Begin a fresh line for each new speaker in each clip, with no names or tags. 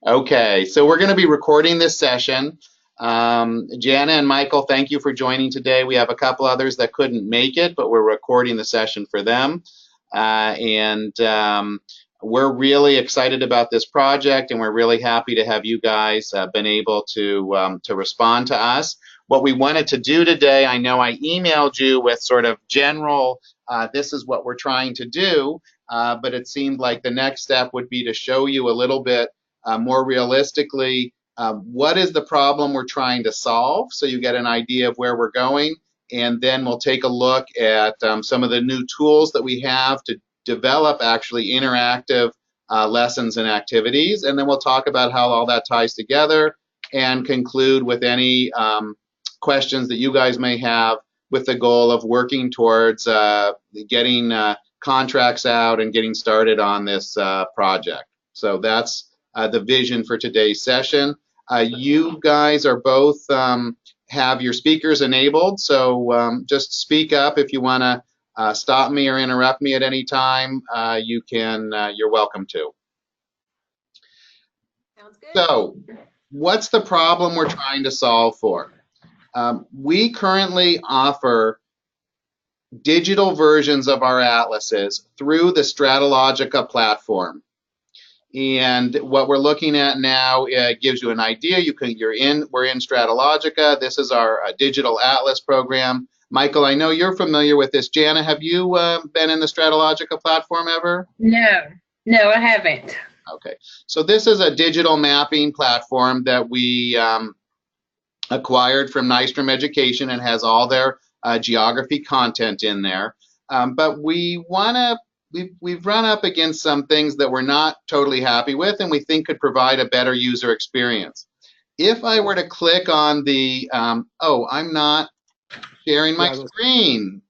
Okay, so we're going to be recording this session. Jana and Michael, thank you for joining today. We have a couple others that couldn't make it, but we're recording the session for them. And we're really excited about this project, and we're really happy to have you guys been able to respond to us. What we wanted to do today, I know I emailed you with sort of general, this is what we're trying to do, but it seemed like the next step would be to show you a little bit more realistically, what is the problem we're trying to solve, so you get an idea of where we're going, and then we'll take a look at some of the new tools that we have to develop actually interactive lessons and activities, and then we'll talk about how all that ties together and conclude with any questions that you guys may have, with the goal of working towards getting contracts out and getting started on this project. So that's the vision for today's session. You guys are both have your speakers enabled, so just speak up if you want to stop me or interrupt me at any time. You can. You're welcome to.
Sounds good.
So, what's the problem we're trying to solve for? We currently offer digital versions of our atlases through the Stratalogica platform. And what we're looking at now gives you an idea. We're in Stratalogica. This is our digital atlas program. Michael, I know you're familiar with this. Jana, have you been in the Stratalogica platform ever?
No, I haven't.
Okay, so this is a digital mapping platform that we acquired from Nystrom Education and has all their geography content in there. But we've run up against some things that we're not totally happy with, and we think could provide a better user experience. If I were to click on the, oh, I'm not sharing my screen.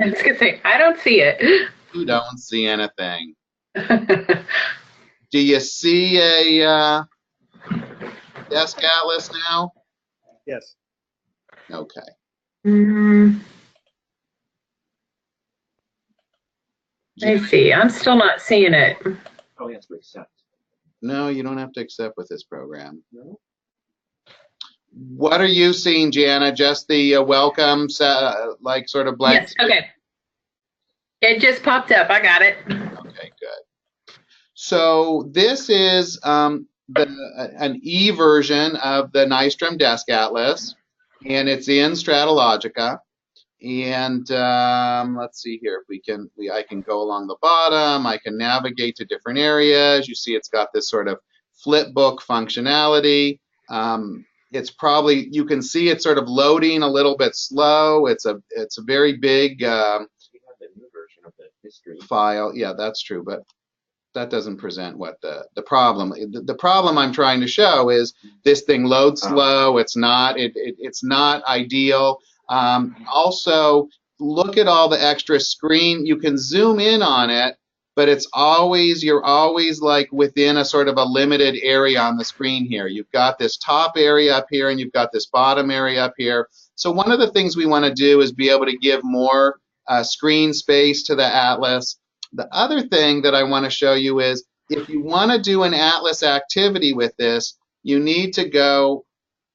I was gonna say, I don't see it.
You don't see anything. Do you see a desk atlas now?
Yes.
Okay.
Let me see. I'm still not seeing it.
Oh, he has to accept.
No, you don't have to accept with this program.
No.
What are you seeing, Jana? Just the welcome, like sort of blank?
Yes. Okay. It just popped up. I got it.
Okay, good. So this is an e-version of the Nystrom Desk Atlas, and it's in Stratalogica. And let's see here if I can go along the bottom. I can navigate to different areas. You see, it's got this sort of flip book functionality. It's probably, you can see it's sort of loading a little bit slow. It's a very big
We have the new version of the history
file. Yeah, that's true, but that doesn't present what the problem. The problem I'm trying to show is this thing loads slow. It's not ideal. Also, look at all the extra screen. You can zoom in on it, but you're always like within a sort of a limited area on the screen here. You've got this top area up here and you've got this bottom area up here. So one of the things we want to do is be able to give more screen space to the atlas. The other thing that I want to show you is if you want to do an atlas activity with this, you need to go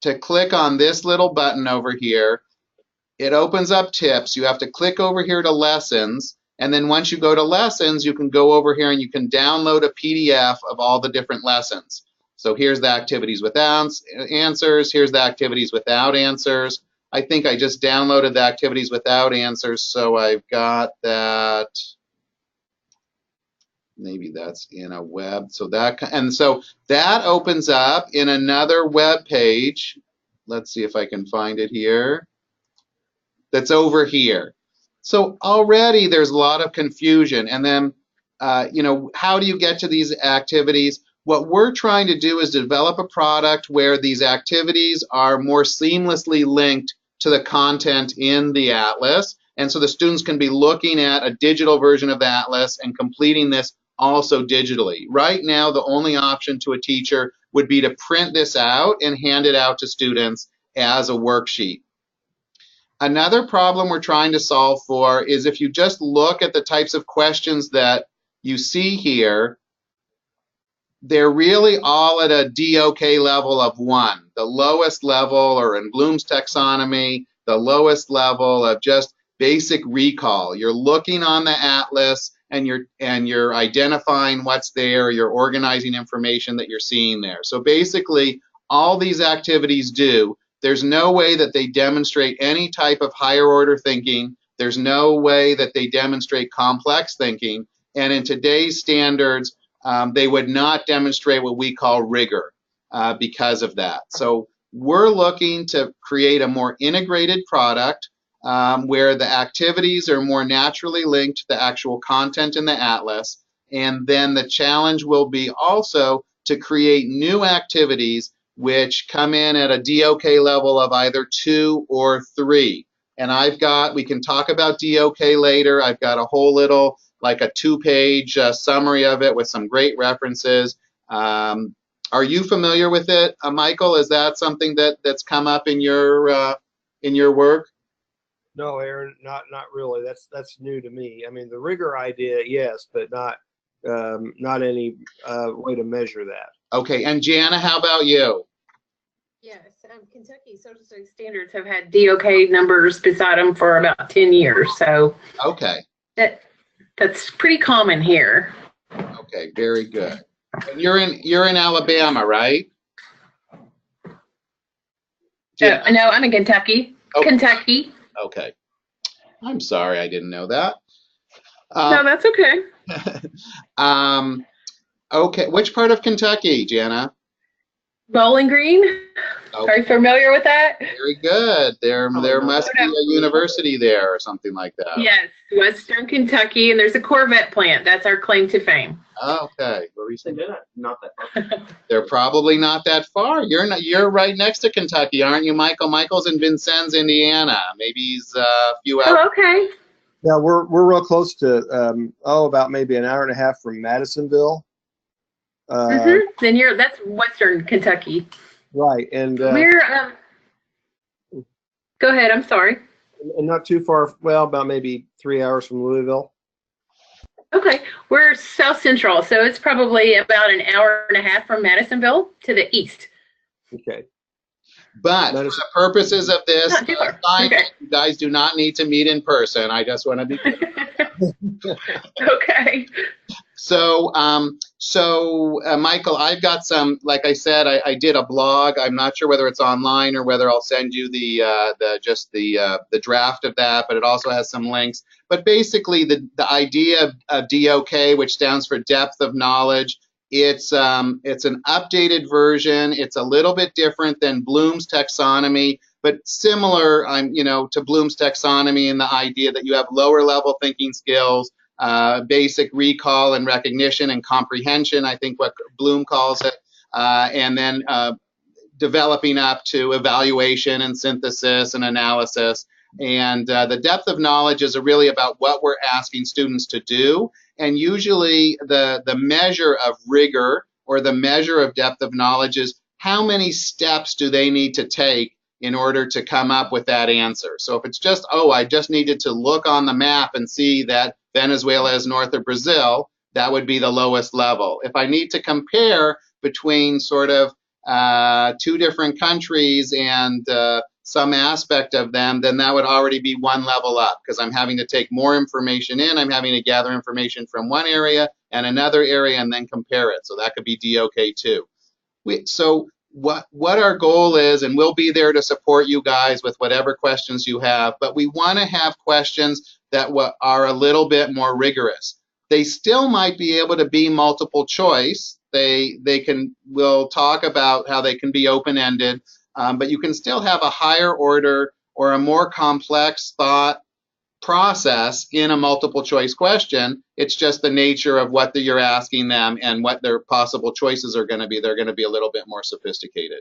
to click on this little button over here. It opens up tips. You have to click over here to lessons, and then once you go to lessons, you can go over here and you can download a PDF of all the different lessons. So here's the activities with answers. Here's the activities without answers. I think I just downloaded the activities without answers, so I've got that. Maybe that's in a web. So that opens up in another web page. Let's see if I can find it here. That's over here. So already there's a lot of confusion. And then, how do you get to these activities? What we're trying to do is develop a product where these activities are more seamlessly linked to the content in the atlas. And so the students can be looking at a digital version of the atlas and completing this also digitally. Right now, the only option to a teacher would be to print this out and hand it out to students as a worksheet. Another problem we're trying to solve for is if you just look at the types of questions that you see here, they're really all at a DOK level of 1, the lowest level, or in Bloom's taxonomy, the lowest level of just basic recall. You're looking on the atlas and you're identifying what's there, you're organizing information that you're seeing there. So basically, all these activities do, there's no way that they demonstrate any type of higher order thinking. There's no way that they demonstrate complex thinking. And in today's standards, they would not demonstrate what we call rigor because of that. So we're looking to create a more integrated product where the activities are more naturally linked to the actual content in the atlas. And then the challenge will be also to create new activities which come in at a DOK level of either 2 or 3. And we can talk about DOK later. I've got a whole little, like a 2-page summary of it with some great references. Are you familiar with it, Michael? Is that something that's come up in your work?
No, Aaron, not really. That's new to me. I mean, the rigor idea, yes, but not any way to measure that.
Okay, and Jana, how about you?
Yes, Kentucky social studies standards have had DOK numbers beside them for about 10 years. So
Okay.
That's pretty common here.
Okay, very good. And you're in Alabama, right?
No, I'm in Kentucky.
Oh.
Kentucky.
Okay. I'm sorry, I didn't know that.
No, that's okay.
Okay, which part of Kentucky, Jana?
Bowling Green.
Okay.
Are you familiar with that?
Very good. There must be a university there or something like that.
Yes, Western Kentucky, and there's a Corvette plant. That's our claim to fame.
Okay. What were you saying?
They're not that far.
They're probably not that far. You're right next to Kentucky, aren't you, Michael? Michael's in Vincennes, Indiana. Maybe he's a few hours.
Oh, okay.
Yeah, we're real close to about maybe an hour and a half from Madisonville.
Then that's Western Kentucky.
Right, and
We're go ahead. I'm sorry.
and not too far. Well, about maybe 3 hours from Louisville.
Okay, we're South Central, so it's probably about an hour and a half from Madisonville to the east.
Okay.
But for the purposes of this
Not too far.
assignment,
Okay.
you guys do not need to meet in person. I just want to be clear.
Okay.
So, Michael, I've got some, like I said, I did a blog. I'm not sure whether it's online or whether I'll send you the draft of that, but it also has some links. But basically, the idea of DOK, which stands for depth of knowledge, it's an updated version. It's a little bit different than Bloom's taxonomy, but similar, to Bloom's taxonomy and the idea that you have lower level thinking skills, basic recall and recognition and comprehension, I think what Bloom calls it, and then developing up to evaluation and synthesis and analysis. And the depth of knowledge is really about what we're asking students to do. And usually the measure of rigor or the measure of depth of knowledge is how many steps do they need to take in order to come up with that answer. So if it's just, I just needed to look on the map and see that Venezuela is north of Brazil, that would be the lowest level. If I need to compare between sort of 2 different countries and some aspect of them, then that would already be 1 level up because I'm having to take more information in. I'm having to gather information from one area and another area and then compare it. So that could be DOK too. So what our goal is, and we'll be there to support you guys with whatever questions you have, but we want to have questions that are a little bit more rigorous. They still might be able to be multiple choice. We'll talk about how they can be open-ended, but you can still have a higher order or a more complex thought process in a multiple choice question. It's just the nature of what you're asking them and what their possible choices are going to be. They're going to be a little bit more sophisticated.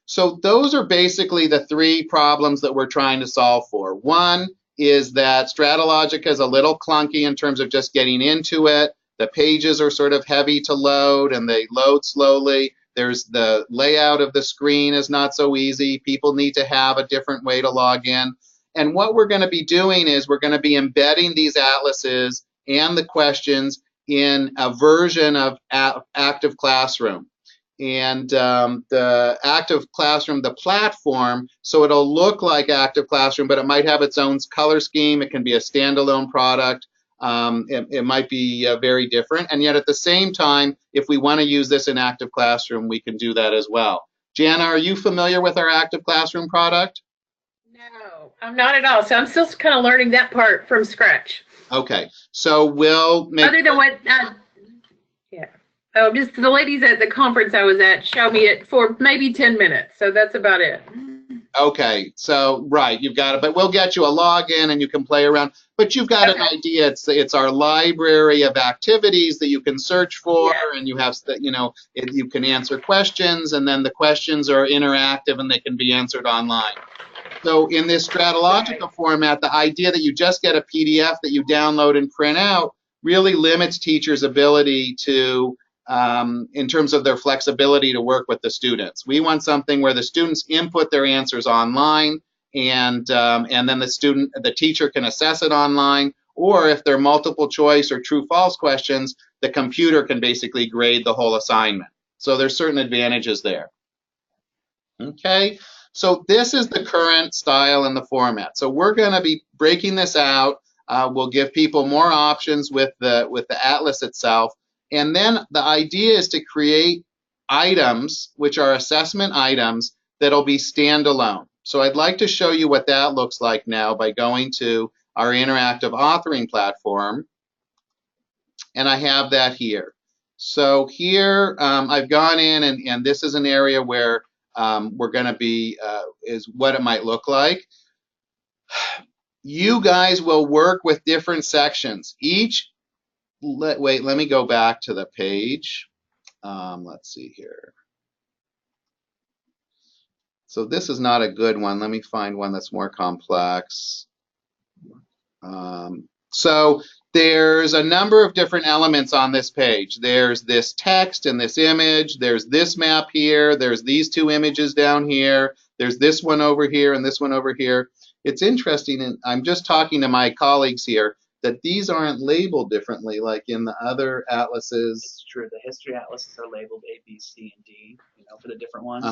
So those are basically the 3 problems that we're trying to solve for. One is that Stratologica is a little clunky in terms of just getting into it. The pages are sort of heavy to load and they load slowly. There's the layout of the screen is not so easy. People need to have a different way to log in. And what we're going to be doing is we're going to be embedding these atlases and the questions in a version of Active Classroom. And the Active Classroom, the platform, so it'll look like Active Classroom, but it might have its own color scheme. It can be a standalone product. It might be very different. And yet at the same time, if we want to use this in Active Classroom, we can do that as well. Jana, are you familiar with our Active Classroom product?
No, I'm not at all. So I'm still kind of learning that part from scratch.
Okay, so we'll make...
Other than what, yeah. Oh, just the ladies at the conference I was at showed me it for maybe 10 minutes. So that's about it.
Okay, so right, you've got it, but we'll get you a login and you can play around. But you've got an idea. It's our library of activities that you can search for, and you have, you can answer questions, and then the questions are interactive and they can be answered online. So in this Stratologica format, the idea that you just get a PDF that you download and print out really limits teachers' ability to, in terms of their flexibility to work with the students. We want something where the students input their answers online, and then the teacher can assess it online, or if they're multiple choice or true-false questions, the computer can basically grade the whole assignment. So there's certain advantages there. Okay. So this is the current style and the format. So we're going to be breaking this out. We'll give people more options with the Atlas itself. And then the idea is to create items, which are assessment items, that'll be standalone. So I'd like to show you what that looks like now by going to our interactive authoring platform. And I have that here. So here I've gone in, and this is an area where we're going to be, is what it might look like. You guys will work with different sections. Wait, let me go back to the page. Let's see here. So this is not a good one. Let me find one that's more complex. So there's a number of different elements on this page. There's this text and this image. There's this map here. There's these two images down here. There's this one over here and this one over here. It's interesting, and I'm just talking to my colleagues here, that these aren't labeled differently like in the other atlases.
It's true. The history atlases are labeled A, B, C, and D, for the different ones.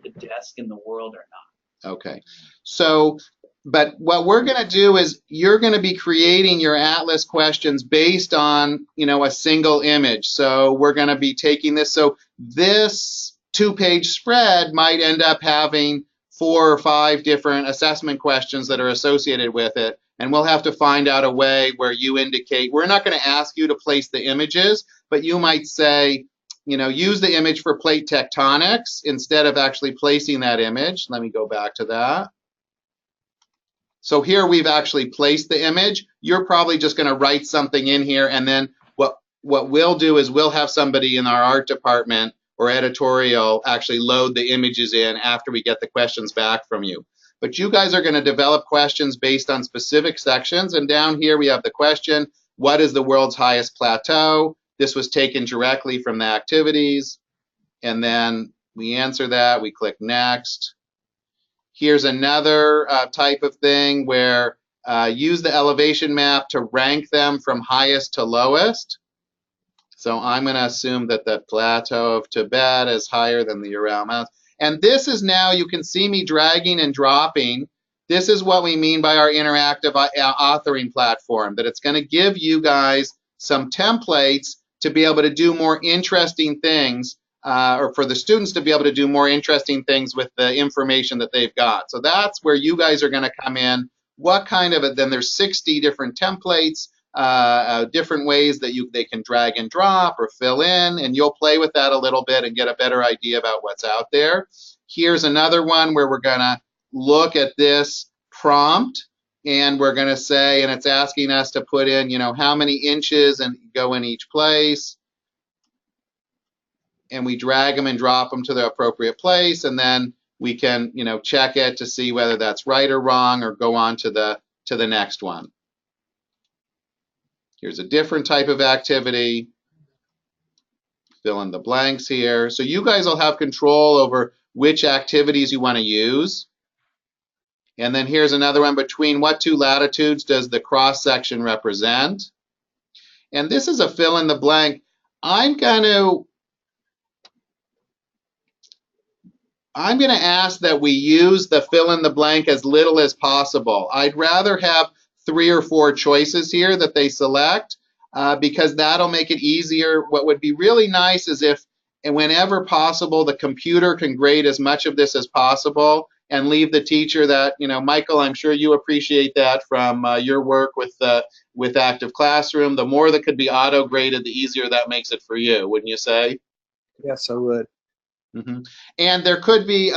The desk and the world are not.
Okay. So, but what we're going to do is you're going to be creating your Atlas questions based on, a single image. So we're going to be taking this. So this 2-page spread might end up having 4 or 5 different assessment questions that are associated with it. And we'll have to find out a way where you indicate, we're not going to ask you to place the images, but you might say, use the image for plate tectonics instead of actually placing that image. Let me go back to that. So here we've actually placed the image. You're probably just going to write something in here, and then what we'll do is we'll have somebody in our art department or editorial actually load the images in after we get the questions back from you. But you guys are going to develop questions based on specific sections, and down here we have the question, what is the world's highest plateau? This was taken directly from the activities, and then we answer that, we click next. Here's another type of thing where use the elevation map to rank them from highest to lowest. So I'm going to assume that the plateau of Tibet is higher than the Ural Mountains. And this is now, you can see me dragging and dropping. This is what we mean by our interactive authoring platform, that it's going to give you guys some templates to be able to do more interesting things, or for the students to be able to do more interesting things with the information that they've got. So that's where you guys are going to come in. What kind of, then there's 60 different templates, different ways that they can drag and drop or fill in, and you'll play with that a little bit and get a better idea about what's out there. Here's another one where we're going to look at this prompt, and we're going to say, and it's asking us to put in, how many inches and go in each place. And we drag them and drop them to the appropriate place, and then we can, check it to see whether that's right or wrong, or go on to the next one. Here's a different type of activity. Fill in the blanks here. So you guys will have control over which activities you want to use. And then here's another one, between what 2 latitudes does the cross section represent? And this is a fill in the blank. I'm going to ask that we use the fill in the blank as little as possible. I'd rather have 3 or 4 choices here that they select because that'll make it easier. What would be really nice is if, and whenever possible, the computer can grade as much of this as possible and leave the teacher that, Michael, I'm sure you appreciate that from your work with Active Classroom. The more that could be auto-graded, the easier that makes it for you, wouldn't you say?
Yes, I would.
Mm-hmm. And there could be,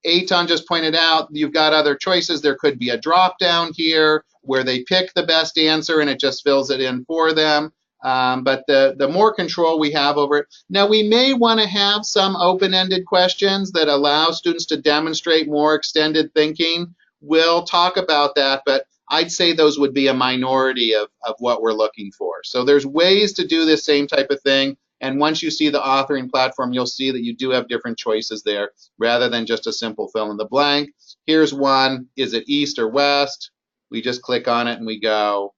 Eitan just pointed out, you've got other choices. There could be a drop down here where they pick the best answer and it just fills it in for them. But the more control we have over it. Now, we may want to have some open-ended questions that allow students to demonstrate more extended thinking. We'll talk about that, but I'd say those would be a minority of what we're looking for. So there's ways to do this same type of thing. And once you see the authoring platform, you'll see that you do have different choices there rather than just a simple fill in the blank. Here's one. Is it east or west? We just click on it and we go.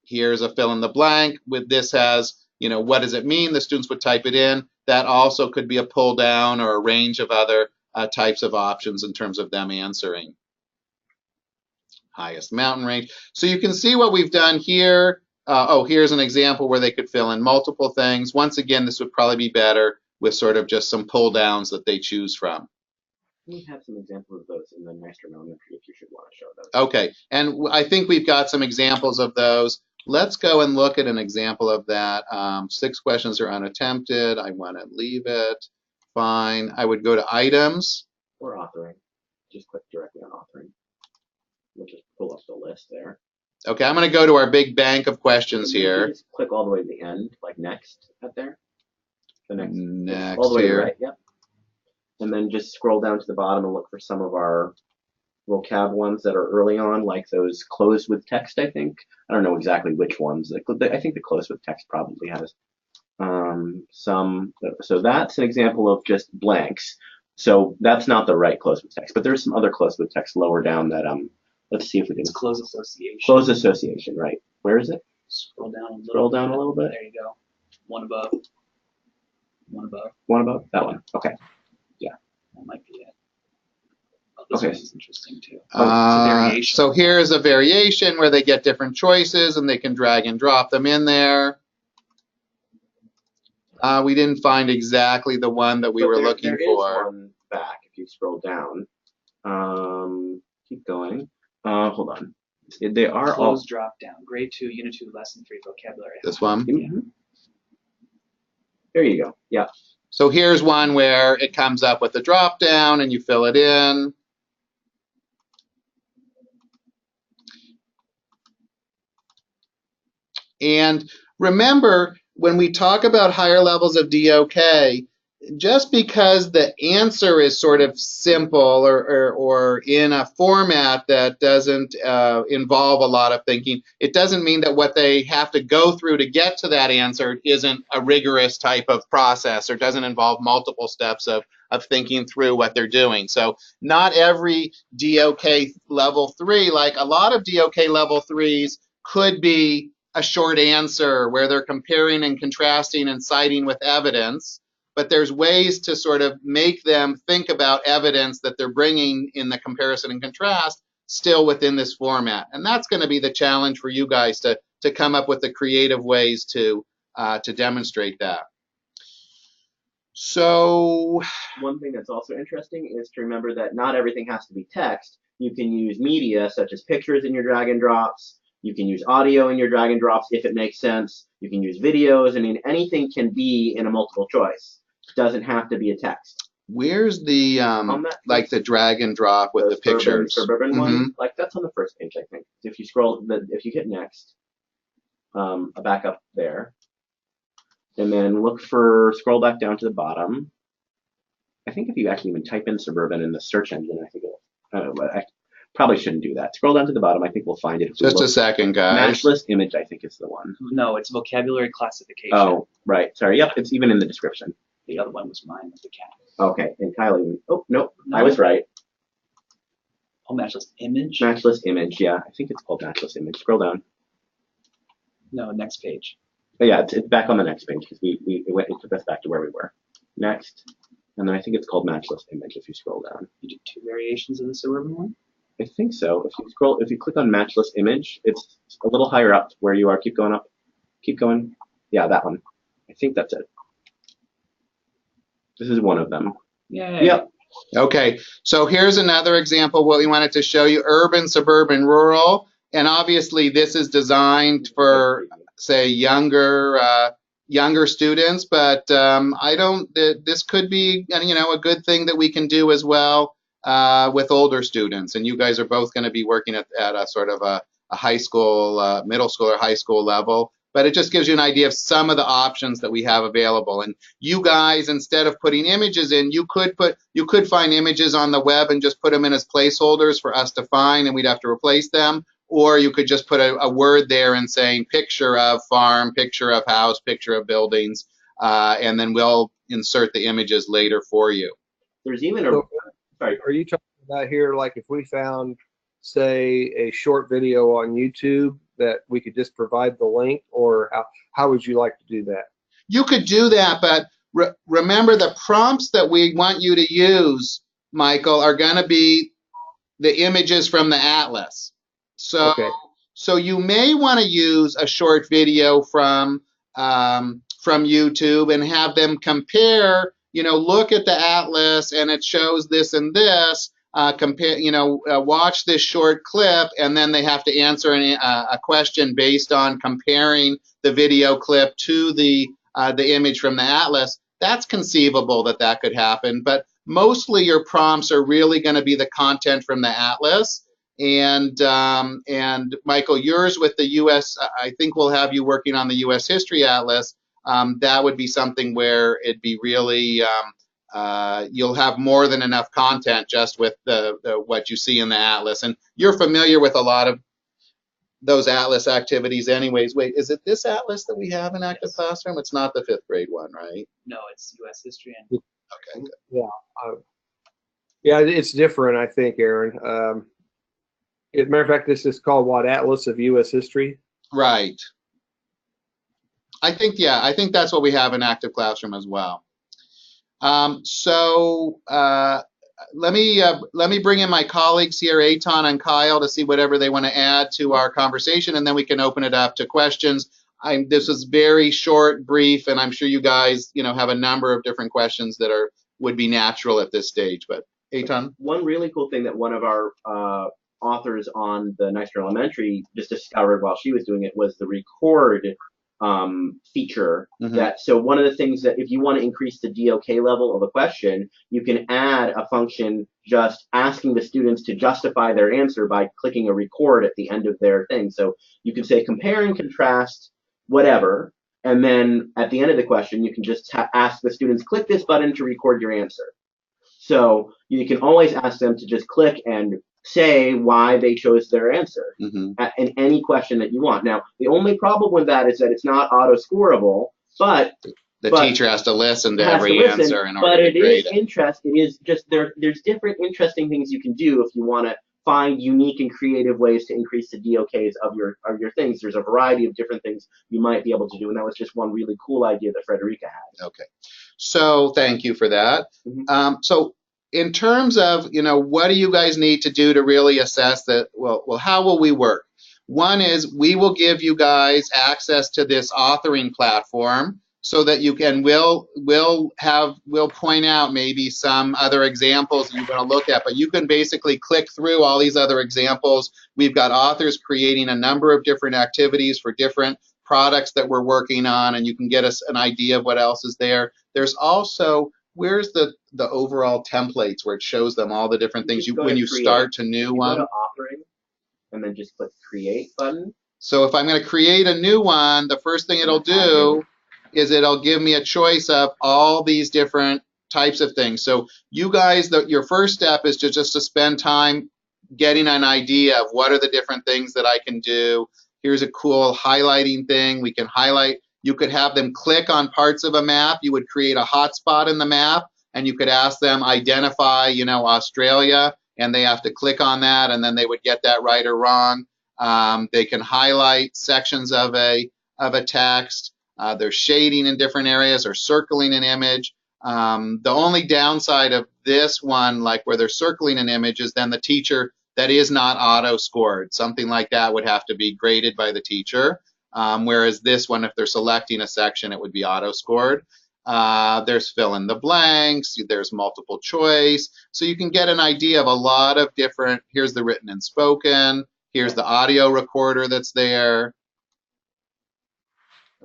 Here's a fill in the blank. With this has, what does it mean? The students would type it in. That also could be a pull down or a range of other types of options in terms of them answering. Highest mountain range. So you can see what we've done here. Here's an example where they could fill in multiple things. Once again, this would probably be better with sort of just some pull downs that they choose from.
We have some examples of those in the Master Elementary if you should want to show those.
Okay, and I think we've got some examples of those. Let's go and look at an example of that. 6 questions are unattempted. I want to leave it. Fine. I would go to items.
Or authoring. Just click directly on authoring. We'll just pull up the list there.
Okay, I'm going to go to our big bank of questions here.
Just click all the way to the end, like next up there. The
next
all the way
here.
Right, yep. And then just scroll down to the bottom and look for some of our vocab ones that are early on, like those closed with text, I think. I don't know exactly which ones. I think the closed with text probably has some. So that's an example of just blanks. So that's not the right closed with text, but there's some other closed with text lower down that let's see if we can.
It's close association.
Close association, right. Where is it?
Scroll down a little.
Scroll down a little bit.
There you go. One above. One above.
One above? That one. Okay. Yeah.
That might be it. Oh, this
Okay.
one is interesting too. It's a variation.
So here's a variation where they get different choices and they can drag and drop them in there. We didn't find exactly the one that we were looking for.
There is one back if you scroll down. Keep going. Hold on. They are all
Close drop down. Grade 2, Unit 2, Lesson 3 vocabulary.
This one?
Mhm. There you go. Yeah.
So here's one where it comes up with a drop down and you fill it in. And remember, when we talk about higher levels of DOK, just because the answer is sort of simple or in a format that doesn't involve a lot of thinking, it doesn't mean that what they have to go through to get to that answer isn't a rigorous type of process or doesn't involve multiple steps of thinking through what they're doing. So not every DOK level 3, like a lot of DOK level 3s could be a short answer where they're comparing and contrasting and citing with evidence. But there's ways to sort of make them think about evidence that they're bringing in the comparison and contrast still within this format. And that's going to be the challenge for you guys to come up with the creative ways to demonstrate that. So
one thing that's also interesting is to remember that not everything has to be text. You can use media such as pictures in your drag and drops. You can use audio in your drag and drops if it makes sense. You can use videos. I mean, anything can be in a multiple choice. It doesn't have to be a text.
Where's the like the drag and drop with the pictures?
Suburban one, like that's on the first page, I think. If you scroll, if you hit next, a back up there, and then scroll back down to the bottom. I think if you actually even type in Suburban in the search engine, I think I probably shouldn't do that. Scroll down to the bottom. I think we'll find it.
Just a second, guys.
Match list image, I think is the one.
No, it's vocabulary classification.
Oh, right. Sorry. Yep, it's even in the description.
The other one was mine with the cat.
Okay, and Kylie. Oh, nope.
No.
I was right.
Oh, match list image?
Match list image, yeah. I think it's called match list image. Scroll down.
No, next page.
But yeah, it's back on the next page because it took us back to where we were. Next. And then I think it's called matchless image if you scroll down.
You did 2 variations of the suburban one?
I think so. If you click on matchless image, it's a little higher up where you are. Keep going up. Keep going. Yeah, that one. I think that's it. This is one of them.
Yay.
Yep.
Okay, so here's another example what we wanted to show you: urban, suburban, rural. And obviously this is designed for, say, younger students, but this could be, a good thing that we can do as well with older students. And you guys are both going to be working at a sort of a high school, middle school or high school level. But it just gives you an idea of some of the options that we have available. And you guys, instead of putting images in, you could find images on the web and just put them in as placeholders for us to find, and we'd have to replace them. Or you could just put a word there and saying picture of farm, picture of house, picture of buildings, and then we'll insert the images later for you.
There's even
sorry, are you talking about here, like if we found, say, a short video on YouTube that we could just provide the link, or how would you like to do that?
You could do that, but remember the prompts that we want you to use, Michael, are going to be the images from the atlas. So,
okay.
So you may want to use a short video from YouTube and have them compare. Look at the atlas and it shows this and this. Watch this short clip, and then they have to answer a question based on comparing the video clip to the image from the atlas. That's conceivable that could happen, but mostly your prompts are really going to be the content from the atlas. And Michael, yours with the U.S., I think we'll have you working on the U.S. History Atlas. That would be something where it'd be really you'll have more than enough content just with the what you see in the atlas. And you're familiar with a lot of those atlas activities anyways. Wait, is it this atlas that we have in Active Classroom? It's not the 5th grade one, right?
No, it's U.S. history. And
Okay, good.
Yeah. Yeah, it's different, I think, Aaron. As a matter of fact, this is called what? Atlas of U.S. History?
Right. I think that's what we have in Active Classroom as well. Let me bring in my colleagues here, Eitan and Kyle, to see whatever they want to add to our conversation, and then we can open it up to questions. This was very short, brief, and I'm sure you guys, have a number of different questions that would be natural at this stage. But Eitan?
One really cool thing that one of our authors on the Next Year Elementary just discovered while she was doing it was the record feature.
Mm-hmm.
So one of the things that if you want to increase the DOK level of a question, you can add a function just asking the students to justify their answer by clicking a record at the end of their thing. So you can say compare and contrast whatever, and then at the end of the question, you can just ask the students, click this button to record your answer. So you can always ask them to just click and say why they chose their answer in any question that you want. Now, the only problem with that is that it's not auto-scorable, but
the teacher has to listen to every answer in order to grade it.
But it is interesting. It is just there's different interesting things you can do if you want to find unique and creative ways to increase the DOKs of your things. There's a variety of different things you might be able to do, and that was just one really cool idea that Frederica had.
Okay, so thank you for that. So in terms of, what do you guys need to do to really assess that? Well, how will we work? One is we will give you guys access to this authoring platform so that you can, we'll point out maybe some other examples you're going to look at, but you can basically click through all these other examples. We've got authors creating a number of different activities for different products that we're working on, and you can get us an idea of what else is there. There's also, where's the overall templates where it shows them all the different things when you start a new one?
Go to authoring and then just click create button.
So if I'm going to create a new one, the first thing it'll do is it'll give me a choice of all these different types of things. So you guys, your first step is just to spend time getting an idea of what are the different things that I can do. Here's a cool highlighting thing. We can highlight. You could have them click on parts of a map. You would create a hotspot in the map, and you could ask them identify, Australia, and they have to click on that, and then they would get that right or wrong. They can highlight sections of a of a text. There's shading in different areas or circling an image. The only downside of this one, like where they're circling an image, is then the teacher, that is not auto-scored. Something like that would have to be graded by the teacher. Whereas this one, if they're selecting a section, it would be auto-scored. There's fill in the blanks, there's multiple choice. So you can get an idea of a lot of different, here's the written and spoken, here's the audio recorder that's there,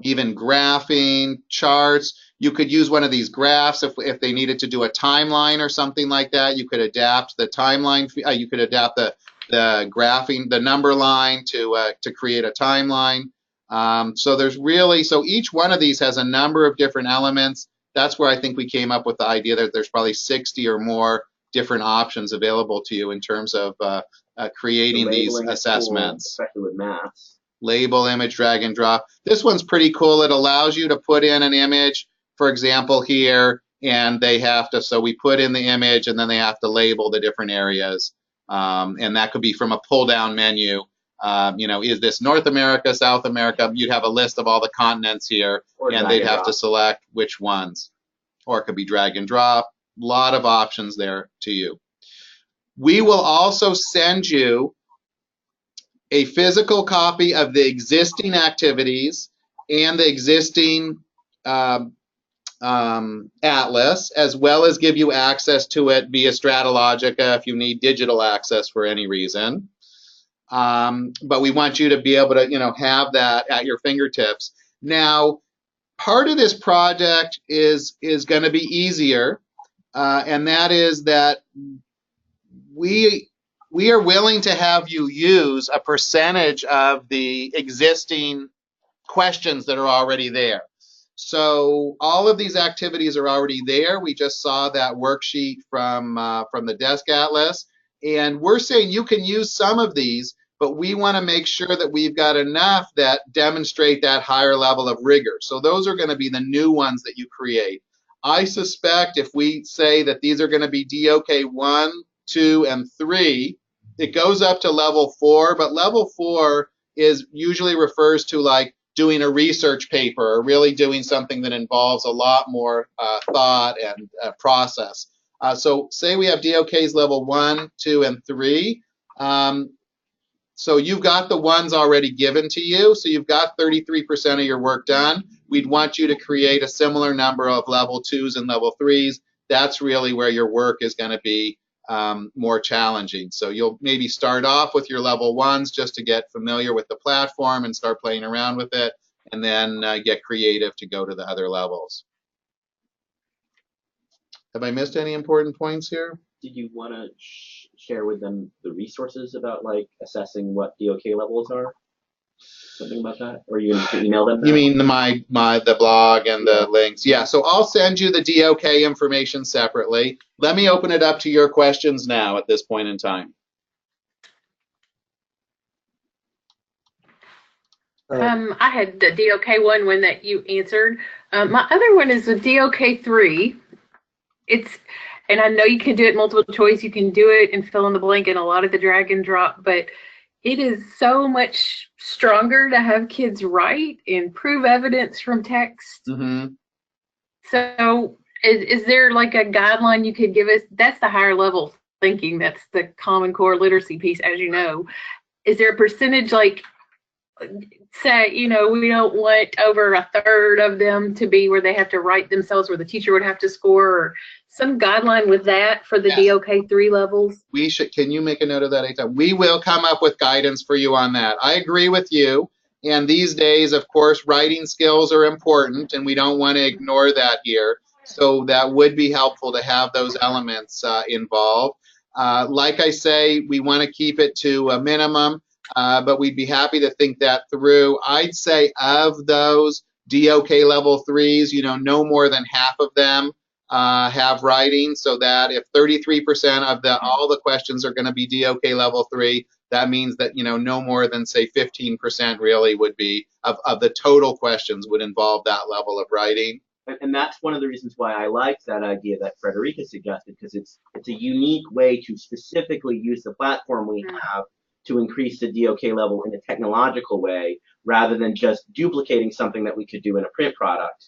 even graphing, charts. You could use one of these graphs if they needed to do a timeline or something like that. You could adapt the timeline, you could adapt the graphing, the number line to create a timeline. So there's really, so each one of these has a number of different elements. That's where I think we came up with the idea that there's probably 60 or more different options available to you in terms of creating these assessments.
Cool, especially with maths.
Label, image, drag and drop. This one's pretty cool. It allows you to put in an image, for example, here, and they have to, so we put in the image and then they have to label the different areas. And that could be from a pull-down menu. You know, is this North America, South America? You'd have a list of all the continents here, and they'd have to select which ones. Or it could be drag and drop. A lot of options there to you. We will also send you a physical copy of the existing activities and the existing atlas, as well as give you access to it via Stratalogica if you need digital access for any reason. But we want you to be able to, you know, have that at your fingertips. Now, part of this project is going to be easier, and that is that we are willing to have you use a percentage of the existing questions that are already there. So all of these activities are already there. We just saw that worksheet from the Desk Atlas, and we're saying you can use some of these, but we want to make sure that we've got enough that demonstrate that higher level of rigor. So those are going to be the new ones that you create. I suspect if we say that these are going to be DOK 1, 2, and 3, it goes up to level 4, but level 4 is usually refers to like doing a research paper or really doing something that involves a lot more thought and process. So say we have DOKs level 1, 2, and 3. So you've got the ones already given to you. So you've got 33% of your work done. We'd want you to create a similar number of level 2s and level 3s. That's really where your work is going to be more challenging. So you'll maybe start off with your level 1s just to get familiar with the platform and start playing around with it, and then get creative to go to the other levels. Have I missed any important points here?
Did you want to share with them the resources about like assessing what DOK levels are? Something about that, or you can email them?
You mean the blog and the links? Yeah. So I'll send you the DOK information separately. Let me open it up to your questions now at this point in time.
I had the DOK one that you answered. My other one is the DOK 3. And I know you can do it multiple choice. You can do it and fill in the blank and a lot of the drag and drop, but it is so much stronger to have kids write and prove evidence from text.
Mm-hmm.
So is there like a guideline you could give us? That's the higher level thinking. That's the Common Core literacy piece, as you know. Is there a percentage, like, say, you know, we don't want over a third of them to be where they have to write themselves, where the teacher would have to score, or some guideline with that for the
Yes.
DOK 3 levels?
We should. Can you make a note of that, Aita? We will come up with guidance for you on that. I agree with you. And these days, of course, writing skills are important, and we don't want to ignore that here. So that would be helpful to have those elements involved. Like I say, we want to keep it to a minimum, but we'd be happy to think that through. I'd say of those DOK level 3s, you know, no more than half of them have writing, so that if 33% of all the questions are going to be DOK level 3, that means that, you know, no more than, say, 15% really would be of the total questions would involve that level of writing.
And that's one of the reasons why I liked that idea that Frederica suggested, because it's a unique way to specifically use the platform we have to increase the DOK level in a technological way rather than just duplicating something that we could do in a print product.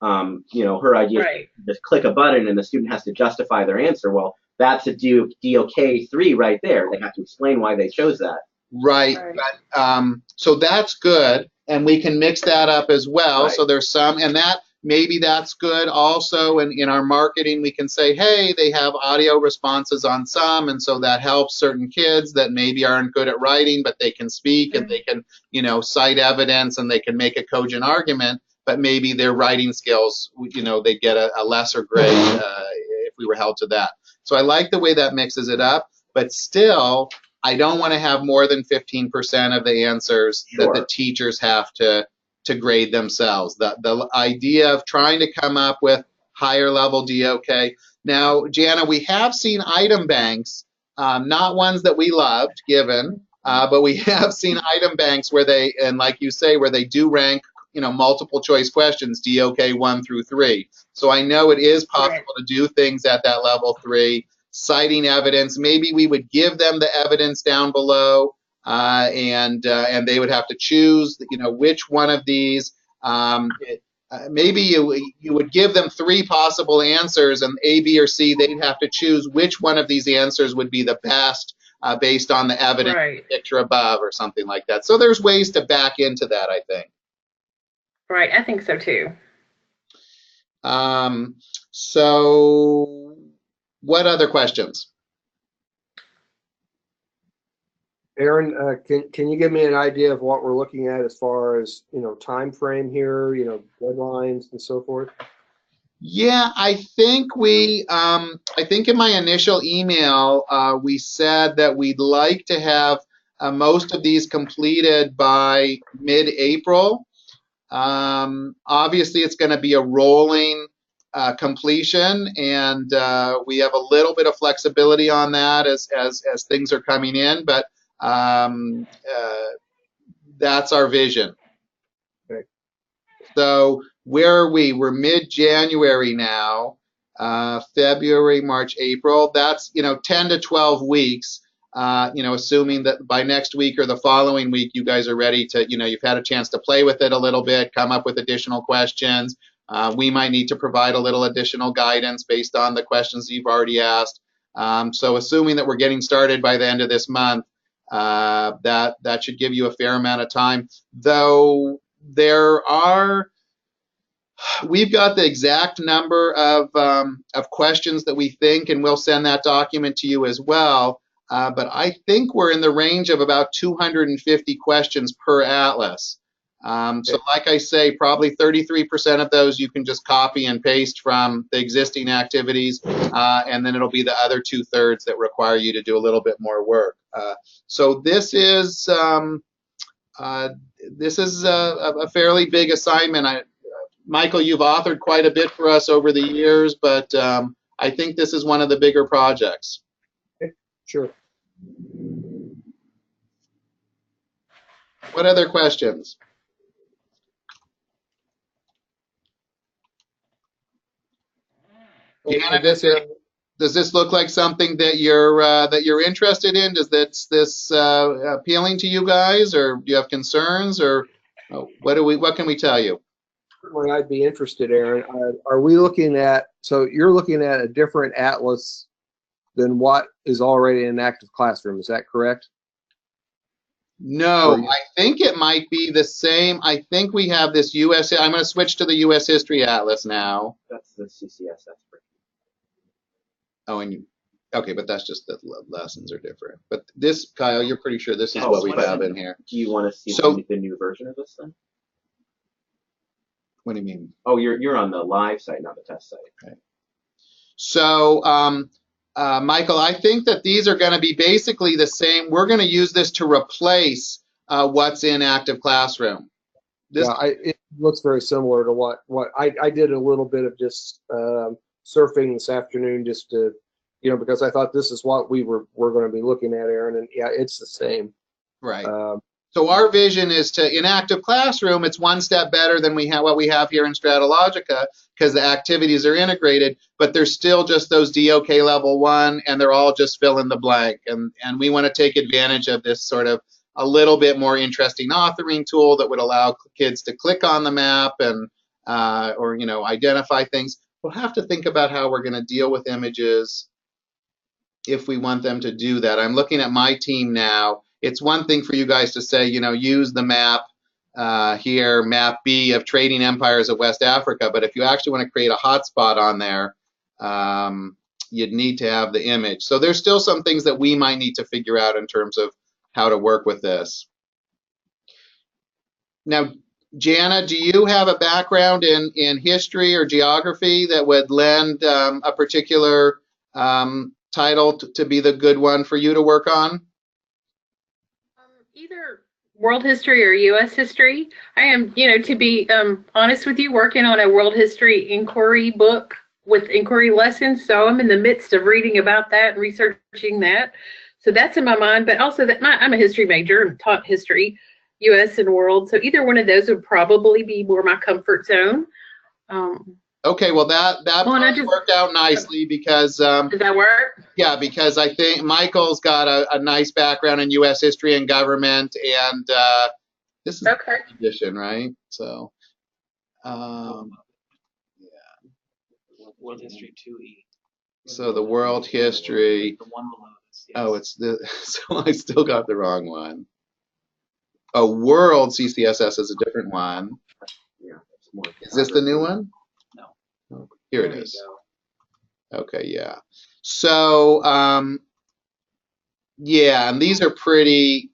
Her idea
Right.
is just click a button and the student has to justify their answer. Well, that's a DOK 3 right there. They have to explain why they chose that.
Right. But, so that's good, and we can mix that up as well.
Right.
So there's some, and that maybe that's good also. And in our marketing, we can say, hey, they have audio responses on some, and so that helps certain kids that maybe aren't good at writing, but they can speak and they can, cite evidence and they can make a cogent argument. But maybe their writing skills, they get a lesser grade if we were held to that. So I like the way that mixes it up, but still, I don't want to have more than 15% of the answers that the teachers have to grade themselves. The idea of trying to come up with higher level DOK. Now, Jana, we have seen item banks, not ones that we loved given, but we have seen item banks where they, and like you say, where they do rank multiple choice questions, DOK 1 through 3. So I know it is possible to do things at that level 3, citing evidence. Maybe we would give them the evidence down below, and they would have to choose, which one of these. Maybe you would give them 3 possible answers, and A, B, or C. They'd have to choose which one of these answers would be the best based on the evidence picture above, or something like that. So there's ways to back into that, I think.
Right, I think so too.
So what other questions?
Aaron, can you give me an idea of what we're looking at as far as, time frame here, deadlines and so forth?
Yeah, I think I think in my initial email, we said that we'd like to have most of these completed by mid-April. Obviously, it's going to be a rolling completion, and we have a little bit of flexibility on that as things are coming in, but that's our vision.
Okay.
So where are we? We're mid-January now, February, March, April. That's 10 to 12 weeks. Assuming that by next week or the following week, you guys are ready to, you've had a chance to play with it a little bit, come up with additional questions. We might need to provide a little additional guidance based on the questions you've already asked. So assuming that we're getting started by the end of this month, that should give you a fair amount of time. Though we've got the exact number of questions that we think, and we'll send that document to you as well. But I think we're in the range of about 250 questions per atlas. So like I say, probably 33% of those you can just copy and paste from the existing activities, and then it'll be the other 2/3 that require you to do a little bit more work. So this is a fairly big assignment. Michael, you've authored quite a bit for us over the years, but I think this is one of the bigger projects.
Okay, sure.
What other questions? Deanna, does this look like something that you're interested in? Does this appealing to you guys, or do you have concerns, or what can we tell you?
Certainly, I'd be interested, Aaron. Are we looking at? So you're looking at a different atlas than what is already in an active classroom. Is that correct?
No, I think it might be the same. I think we have this U.S. I'm going to switch to the U.S. History Atlas now.
That's the CCSS.
Oh, okay, but that's just the lessons are different. But this, Kyle, you're pretty sure this is what we have in here.
Do you want to see the new version of this then?
What do you mean?
Oh, you're on the live site, not the test site.
Okay. So, Michael, I think that these are going to be basically the same. We're going to use this to replace what's in Active Classroom.
It looks very similar to what I did a little bit of just surfing this afternoon, just to, because I thought this is what we're going to be looking at, Aaron, and yeah, it's the same.
Right. So our vision is to, in Active Classroom, it's one step better than what we have here in Stratologica because the activities are integrated, but there's still just those DOK level 1 and they're all just fill in the blank. And we want to take advantage of this sort of a little bit more interesting authoring tool that would allow kids to click on the map and or identify things. We'll have to think about how we're going to deal with images if we want them to do that. I'm looking at my team now. It's one thing for you guys to say, use the map here, map B of trading empires of West Africa, but if you actually want to create a hotspot on there, you'd need to have the image. So there's still some things that we might need to figure out in terms of how to work with this. Now, Jana, do you have a background in history or geography that would lend a particular title to be the good one for you to work on?
Either world history or U.S. history. I am, to be honest with you, working on a world history inquiry book with inquiry lessons. So I'm in the midst of reading about that and researching that. So that's in my mind. But also that I'm a history major and taught history, U.S. and world. So either one of those would probably be more my comfort zone.
Okay, well that worked out nicely because
does that work?
Yeah, because I think Michael's got a nice background in U.S. history and government, and this is
okay.
the edition, right? So,
World History 2E.
So the world history.
The one below this. Yes.
Oh, it's the. So I still got the wrong one. Oh, world CCSS is a different one.
Yeah.
Is this the new one?
No.
Here it is. Okay, yeah. So, yeah, and these are pretty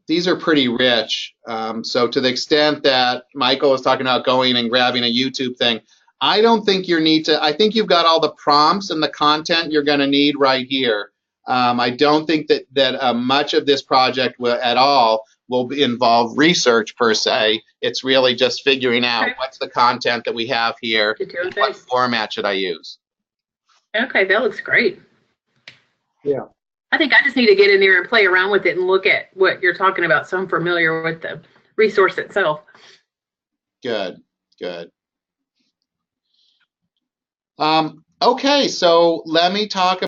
rich. So to the extent that Michael was talking about going and grabbing a YouTube thing, I don't think you need to. I think you've got all the prompts and the content you're going to need right here. I don't think that much of this project at all will involve research per se. It's really just figuring out what's the content that we have here, and what format should I use.
Okay, that looks great.
Yeah.
I think I just need to get in there and play around with it and look at what you're talking about, so I'm familiar with the resource itself.
Good. Okay, so let me talk